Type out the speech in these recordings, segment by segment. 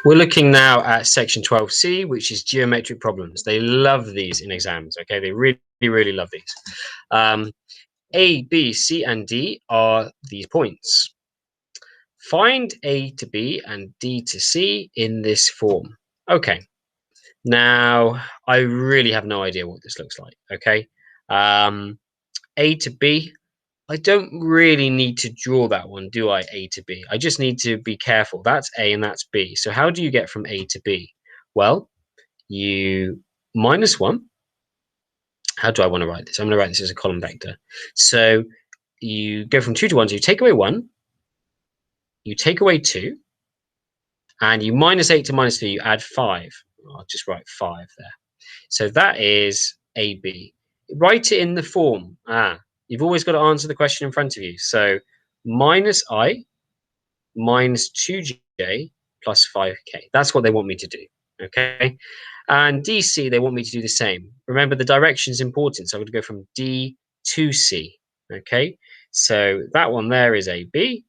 We're looking now at section 12C, which is geometric problems. They love these in exams, okay? They really, really love these. A, B, C, and D are these points. Find A to B and D to C in this form. Okay, now I really have no idea what this looks like, okay? A to B, I don't really need to draw that one, do I, A to B? I just need to be careful. That's A and that's B. So how do you get from A to B? Well, you minus 1. How do I want to write this? I'm going to write this as a column vector. So you go from 2 to 1, so you take away 1, you take away 2, and you minus 8 to minus 3, you add 5. I'll just write 5 there. So that is AB. Write it in the form. You've always got to answer the question in front of you. So minus I minus 2j plus 5k. That's what they want me to do. Okay. And DC, they want me to do the same. Remember, the direction is important. So I'm going to go from D to C. Okay. So that one there is AB.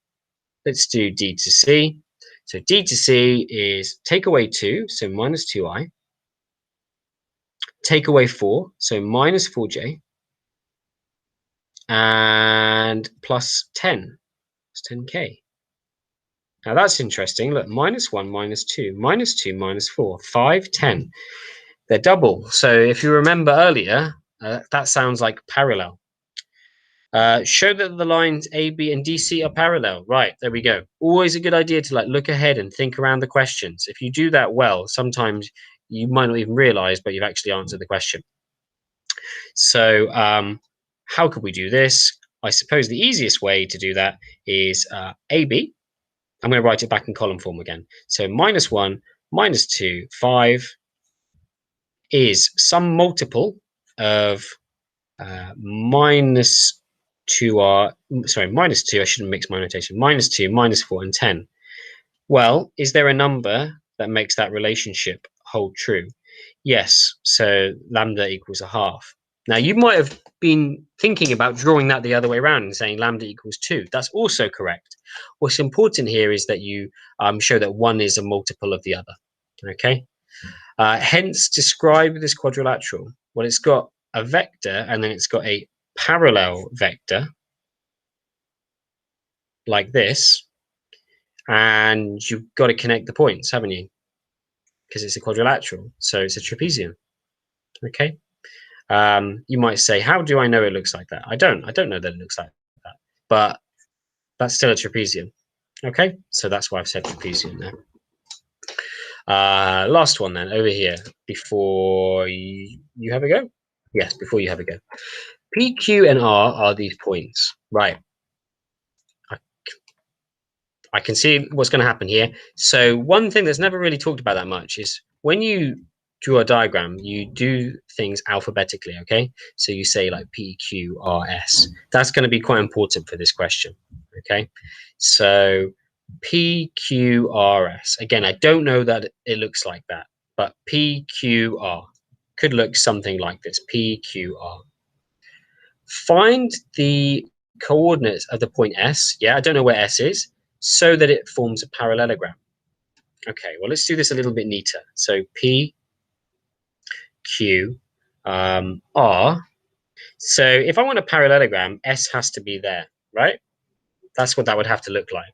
Let's do D to C. So D to C is take away 2, so minus 2i. Take away 4, so minus 4j. And plus 10, it's 10k. Now that's interesting. Look, minus 1, minus 2, minus 2, minus 4, 5, 10. They're double. So if you remember earlier, that sounds like parallel. Show that the lines A, B, and DC are parallel. Right, there we go. Always a good idea to look ahead and think around the questions. If you do that well, sometimes you might not even realize, but you've actually answered the question. So how could we do this? I suppose the easiest way to do that is AB. I'm going to write it back in column form again. So minus 1, minus 2, 5 is some multiple of minus 2r, sorry, minus 2, I shouldn't mix my notation, minus 2, minus 4, and 10. Well, is there a number that makes that relationship hold true? Yes, so lambda equals a half. Now, you might have been thinking about drawing that the other way around and saying lambda equals 2. That's also correct. What's important here is that you show that one is a multiple of the other, okay? Hence, describe this quadrilateral. Well, it's got a vector, and then it's got a parallel vector, like this, and you've got to connect the points, haven't you? Because it's a quadrilateral, so it's a trapezium, okay? You might say, how do I know it looks like that? I don't know that it looks like that, but that's still a trapezium, okay? So that's why I've said trapezium there. Last one then, over here, before you have a go? Yes, before you have a go. P, Q, and R are these points, right? I can see what's going to happen here. So one thing that's never really talked about that much is when you draw a diagram, you do things alphabetically, okay? So you say like P, Q, R, S. That's going to be quite important for this question, okay? So P, Q, R, S. Again, I don't know that it looks like that, but P, Q, R could look something like this, P, Q, R. Find the coordinates of the point S. Yeah, I don't know where S is, so that it forms a parallelogram. Okay, well, let's do this a little bit neater. So P, Q, R. So if I want a parallelogram, S has to be there, right? That's what that would have to look like.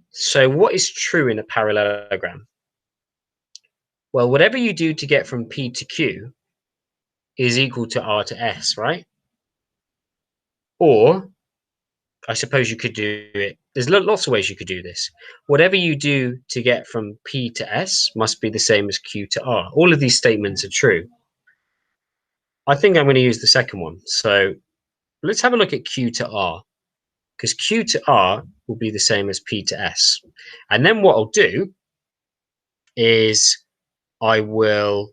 So what is true in a parallelogram? Well, whatever you do to get from P to Q is equal to R to S, right? Or I suppose you could do it. There's lots of ways you could do this. Whatever you do to get from P to S must be the same as Q to R. All of these statements are true. I think I'm going to use the second one. So let's have a look at Q to R, because Q to R will be the same as P to S. And then what I'll do is I will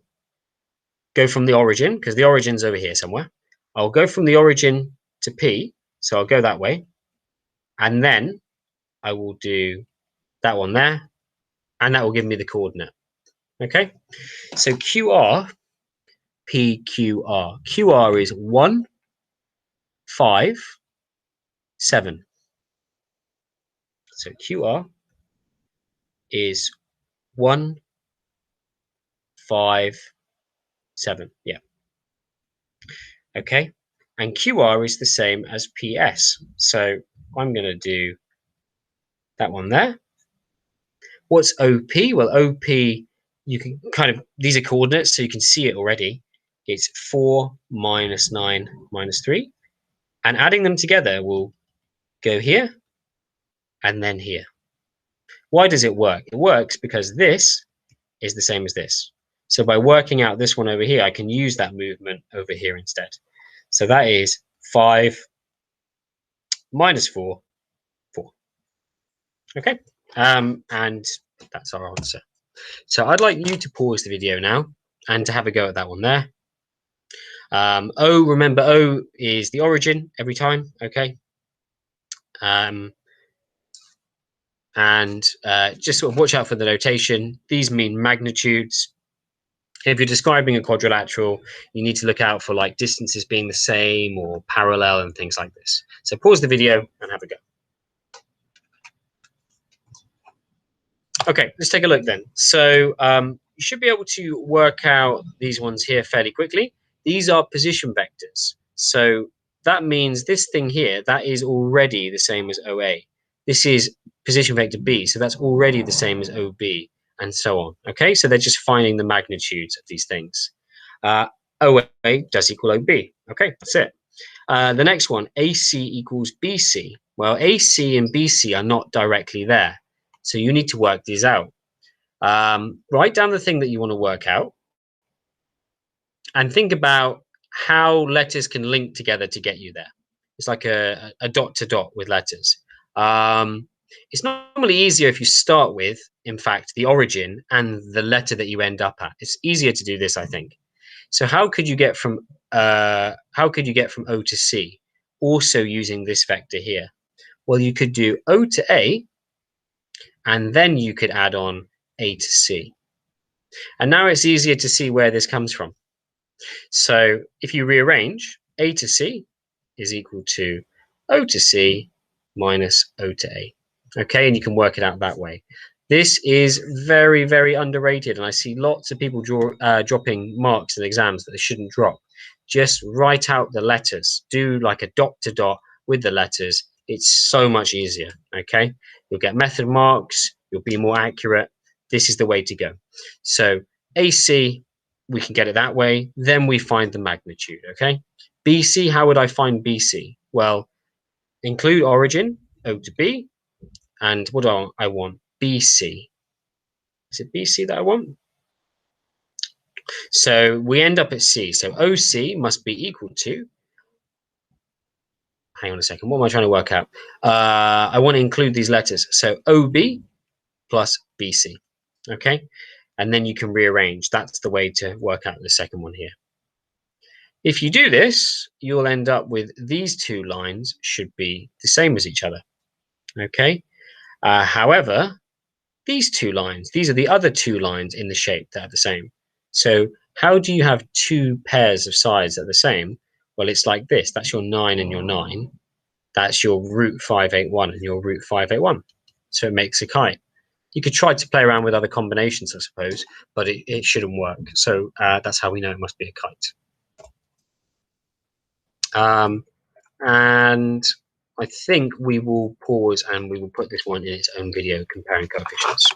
go from the origin, because the origin's over here somewhere. I'll go from the origin to P, so I'll go that way. And then I will do that one there, and that will give me the coordinate. Okay, so QR, PQR. QR is 1, 5, 7. So QR is 1, 5, 7. Yeah. Okay. And QR is the same as PS. So I'm going to do that one there. What's OP? Well, OP, you can kind of, these are coordinates, so you can see it already. It's 4 minus 9 minus 3. And adding them together will go here and then here. Why does it work? It works because this is the same as this. So by working out this one over here, I can use that movement over here instead. So that is 5 minus 4, 4. Okay. And that's our answer. So I'd like you to pause the video now and to have a go at that one there. O, remember O is the origin every time, okay? And just sort of watch out for the notation. These mean magnitudes. If you're describing a quadrilateral, you need to look out for like distances being the same or parallel and things like this. So pause the video and have a go. Okay, let's take a look then. So you should be able to work out these ones here fairly quickly. These are position vectors. So that means this thing here, that is already the same as OA. This is position vector B, so that's already the same as OB, and so on. Okay, so they're just finding the magnitudes of these things. OA does equal OB. Okay, that's it. The next one, AC equals BC. Well, AC and BC are not directly there. So you need to work these out. Write down the thing that you want to work out and think about how letters can link together to get you there. It's like a dot to dot with letters. It's normally easier if you start with, in fact, the origin and the letter that you end up at. It's easier to do this, I think. So how could you get from O to C, also using this vector here? Well, you could do O to A, and then you could add on A to C. And now it's easier to see where this comes from. So if you rearrange, A to C is equal to O to C minus O to A. Okay, and you can work it out that way. This is very, very underrated, and I see lots of people dropping marks in exams that they shouldn't drop. Just write out the letters. Do like a dot to dot with the letters. It's so much easier, okay? You'll get method marks. You'll be more accurate. This is the way to go. So AC, we can get it that way. Then we find the magnitude, okay? BC, how would I find BC? Well, include origin, O to B, and what do I want? BC. Is it BC that I want? So we end up at C. So OC must be equal to, hang on a second, what am I trying to work out? I want to include these letters. So OB plus BC, okay? And then you can rearrange. That's the way to work out the second one here. If you do this, you'll end up with these two lines should be the same as each other, okay? However, these two lines, these are the other two lines in the shape that are the same. So how do you have two pairs of sides that are the same? Well, it's like this. That's your 9 and your 9. That's your root 581 and your root 581. So it makes a kite. You could try to play around with other combinations, I suppose, but it shouldn't work. So that's how we know it must be a kite. And I think we will pause and we will put this one in its own video comparing coefficients.